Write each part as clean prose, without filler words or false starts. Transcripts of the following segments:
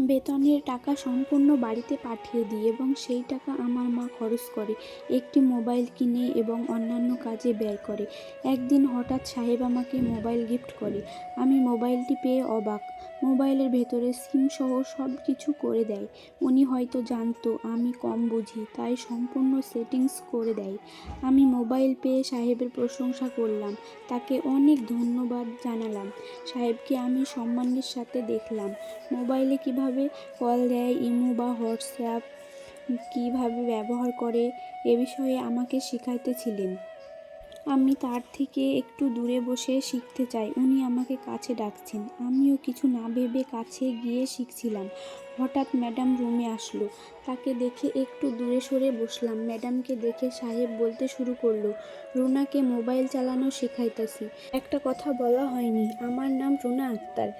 বেতনের টাকা সম্পূর্ণ বাড়িতে পাঠিয়ে দিই এবং সেই টাকা আমার মা খরচ করে একটি মোবাইল কিনে এবং অন্যান্য কাজে ব্যয় করে। একদিন হঠাৎ সাহেব আমাকে মোবাইল গিফট করে। আমি মোবাইলটি পেয়ে অবাক। মোবাইলের ভেতরে সিম সহ সব কিছু করে দেয়। উনি হয়তো জানতো আমি কম বুঝি, তাই সম্পূর্ণ সেটিংস করে দেয়। আমি মোবাইল পেয়ে সাহেবের প্রশংসা করলাম, তাকে অনেক ধন্যবাদ জানালাম। সাহেবকে আমি সম্মানের সাথে দেখলাম। মোবাইলে কিভাবে কল দেয়, ইমো বা হোয়াটসঅ্যাপ কিভাবে ব্যবহার করে এ বিষয়ে আমাকে শিখাইতেছিলেন। আমি তার থেকে একটু দূরে বসে শিখতে চাই। উনি আমাকে কাছে ডাকছেন। আমিও কিছু না ভেবে কাছে গিয়ে শিখছিলাম। হঠাৎ ম্যাডাম রুমে আসলো। তাকে দেখে একটু দূরে সরে বসলাম। ম্যাডামকে দেখে সাহেব বলতে শুরু করলো, রুনাকে মোবাইল চালানো শেখাইতাছি। একটা কথা বলা হয়নি, আমার নাম রুনা আক্তার।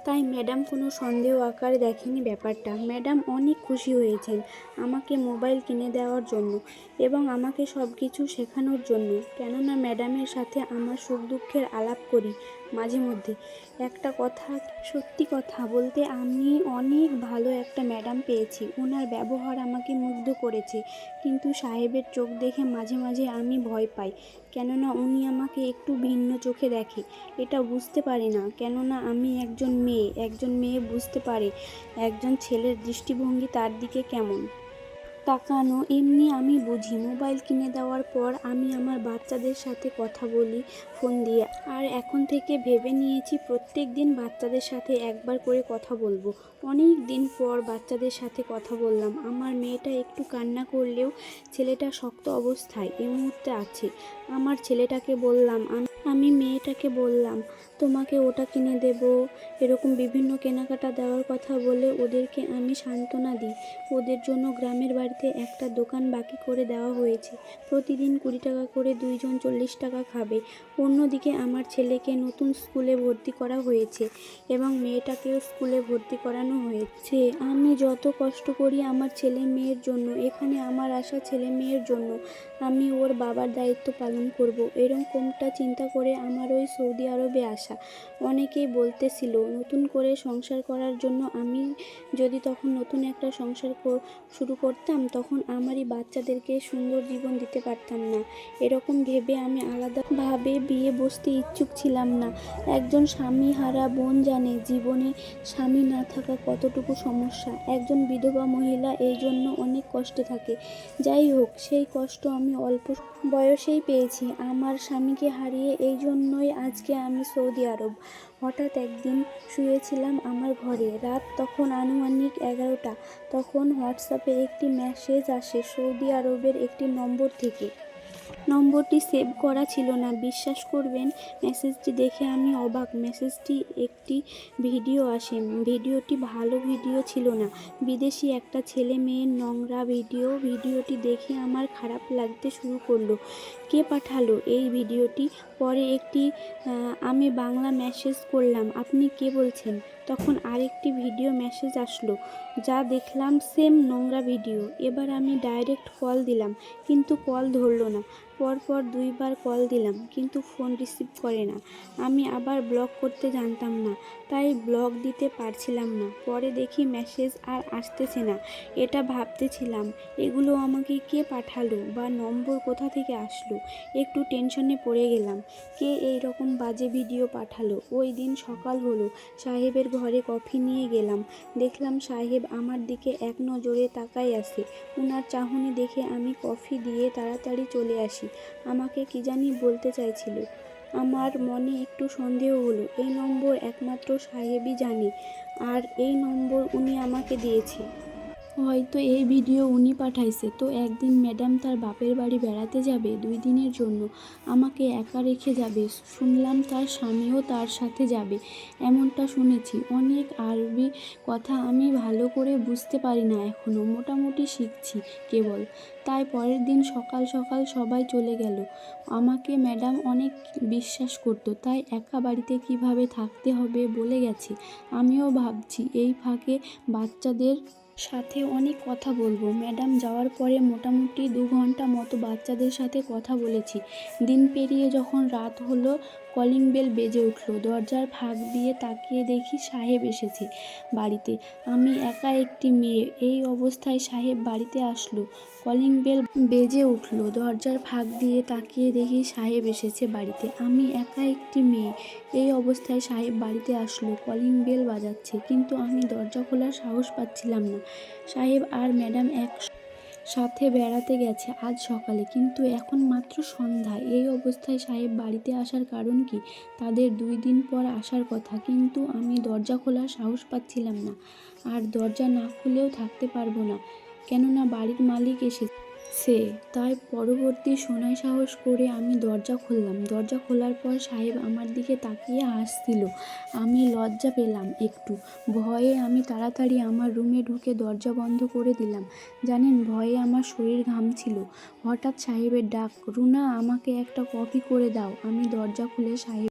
তাই ম্যাডাম কোনো সন্দেহ আকারে দেখেনি ব্যাপারটা। ম্যাডাম অনেক খুশি হয়েছেন আমাকে মোবাইল কিনে দেওয়ার জন্য এবং আমাকে সব কিছু শেখানোর জন্য। কেননা ম্যাডামের সাথে আমার সুখ দুঃখের আলাপ করি মাঝে মধ্যে। একটা কথা, সত্যি কথা বলতে আমি অনেক ভালো একটা ম্যাডাম পেয়েছি। ওনার ব্যবহার আমাকে মুগ্ধ করেছে। কিন্তু সাহেবের চোখ দেখে মাঝে মাঝে আমি ভয় পাই। কেননা উনি আমাকে একটু ভিন্ন চোখে দেখে। এটা বুঝতে পারি না, কেননা আমি একজন মেয়ে বুঝতে পারে একজন ছেলের দৃষ্টিভঙ্গি তার দিকে কেমন তাকানো। এমনি আমি বুঝি। মোবাইল কিনে দেওয়ার পর আমি আমার বাচ্চাদের সাথে কথা বলি ফোন দিয়ে। আর এখন থেকে ভেবে নিয়েছি প্রত্যেক দিন বাচ্চাদের সাথে একবার করে কথা বলবো। অনেক দিন পর বাচ্চাদের সাথে কথা বললাম। আমার মেয়েটা একটু কান্না করলেও ছেলেটা শক্ত অবস্থায় এই মুহূর্তে আছে। আমার ছেলেটাকে বললাম, আমি মেয়েটাকে বললাম তোমাকে ওটা কিনে দেব, এরকম বিভিন্ন কেনাকাটা দেওয়ার কথা বলে ওদেরকে আমি সান্ত্বনা দিই। ওদের জন্য গ্রামের বাড়িতে একটা দোকান বাকি করে দেওয়া হয়েছে। প্রতিদিন 20 টাকা করে দুইজন 40 টাকা খাবে। অন্যদিকে আমার ছেলেকে নতুন স্কুলে ভর্তি করা হয়েছে এবং মেয়েটাকেও স্কুলে ভর্তি করানো হয়েছে। আমি যত কষ্ট করি আমার ছেলে মেয়ের জন্য, এখানে আমার আশা ছেলে মেয়ের জন্য। আমি ওর বাবার দায়িত্ব পালন করব, এরকমটা চিন্তা করে আমার ওই সৌদি আরবে আসা। অনেকেই বলতেছিল নতুন করে সংসার করার জন্য। আমি যদি তখন নতুন একটা সংসার শুরু করতাম তখন আমারই বাচ্চাদেরকে সুন্দর জীবন দিতে পারতাম না। এরকম ভেবে আমি আলাদাভাবে বিয়ে বসতে ইচ্ছুক ছিলাম না। একজন স্বামীহারা বোন জানে জীবনে স্বামী না থাকা কতটুকু সমস্যা। একজন বিধবা মহিলা এই জন্য অনেক কষ্টে থাকে। যাই হোক, সেই কষ্ট আমি অল্প বয়সেই পেয়েছি আমার স্বামীকে হারিয়ে। এই জন্যই আজকে আমি সৌদি আরব। হঠাৎ একদিন শুয়েছিলাম আমার ঘরে, রাত তখন আনুমানিক 11টা। তখন হোয়াটসঅ্যাপে একটি মেসেজ আসে সৌদি আরবের একটি নম্বর থেকে। নম্বরটি সেভ করা ছিল না। বিশ্বাস করবেন, মেসেজটি দেখে আমি অবাক। মেসেজটি একটি ভিডিও আসে। ভিডিওটি ভালো ভিডিও ছিল না, বিদেশি একটা ছেলে মেয়ের নোংরা ভিডিও। ভিডিওটি দেখে আমার খারাপ লাগতে শুরু করলো। কে পাঠালো এই ভিডিওটি? পরে একটি আমি বাংলা মেসেজ করলাম, আপনি কে বলছেন? তখন আরেকটি ভিডিও মেসেজ আসলো, যা দেখলাম সেম নোংরা ভিডিও। এবার আমি ডাইরেক্ট কল দিলাম, কিন্তু কল ধরলো না। পরপর 2বার কল দিলাম, কিন্তু ফোন রিসিভ করে না। আমি আবার ব্লক করতে জানতাম না, তাই ব্লক দিতে পারছিলাম না। পরে দেখি মেসেজ আর আসতেছে না। এটা ভাবতেছিলাম এগুলো আমাকে কে পাঠালো বা নম্বর কোথা থেকে আসলো। একটু টেনশনে পড়ে গেলাম, কে এই রকম বাজে ভিডিও পাঠালো। ওই দিন সকাল হলো, সাহেবের ঘরে কফি নিয়ে গেলাম। দেখলাম সাহেব আমার দিকে এক নজরে তাকাই আছে। উনার চাহনি দেখে আমি কফি দিয়ে তাড়াতাড়ি চলে আসি। আমাকে কি জানি বলতে চাইছিল। আমার মনে একটু সন্দেহ হলো। এই নম্বর একমাত্র সাহেবই জানে, আর এই নম্বর উনি আমাকে দিয়েছে। হয়তো এই ভিডিও উনি পাঠাইছে। তো একদিন ম্যাডাম তার বাপের বাড়ি বেড়াতে যাবে 2 দিনের জন্য, আমাকে একা রেখে যাবে। শুনলাম তার স্বামীও তার সাথে যাবে, এমনটা শুনেছি। অনেক আরবি কথা আমি ভালো করে বুঝতে পারি না এখনও, মোটামুটি শিখছি কেবল। তাই পরের দিন সকাল সকাল সবাই চলে গেল। আমাকে ম্যাডাম অনেক বিশ্বাস করতো, তাই একা বাড়িতে কিভাবে থাকতে হবে বলে গেছে। আমিও ভাবছি এই ফাঁকে বাচ্চাদের সাথে অনেক কথা বলবো। ম্যাডাম যাওয়ার পরে মোটামুটি 2 ঘন্টা মতো বাচ্চাদের সাথে কথা বলেছি। দিন পেরিয়ে যখন রাত হলো, কলিং বেল বেজে উঠল। দরজার ফাঁক দিয়ে তাকিয়ে দেখি সাহেব এসেছে বাড়িতে। আমি একা একটি মেয়ে, এই অবস্থায় সাহেব বাড়িতে আসলো। কলিং বেল বেজে উঠল। দরজার ফাঁক দিয়ে তাকিয়ে দেখি সাহেব এসেছে বাড়িতে। আমি একা একটি মেয়ে, এই অবস্থায় সাহেব বাড়িতে আসলো। কলিং বেল বাজাচ্ছে, কিন্তু আমি দরজা খোলার সাহস পাচ্ছিলাম না। সাহেব আর ম্যাডাম সাথে বেড়াতে গেছে আজ সকালে, কিন্তু এখন মাত্র সন্ধ্যা। এই অবস্থায় সাহেব বাড়িতে আসার কারণ কি? তাদের 2 দিন পর আসার কথা, কিন্তু আমি দরজা খোলার সাহস পাচ্ছিলাম না। আর দরজা না খুলেও থাকতে পারবো না, কেননা বাড়ির মালিক এসেছে। তাই পরবর্তী সোনায় সাহস করে আমি দরজা খুললাম। দরজা খোলার পর সাহেব আমার দিকে তাকিয়ে হাসছিল। আমি লজ্জা পেলাম একটু। ভয়ে আমি তাড়াতাড়ি আমার রুমে ঢুকে দরজা বন্ধ করে দিলাম। জানেন, ভয়ে আমার শরীর ঘামছিল। হঠাৎ সাহেবের ডাক, রুনা, আমাকে একটা কফি করে দাও। আমি দরজা খুলে সাহেব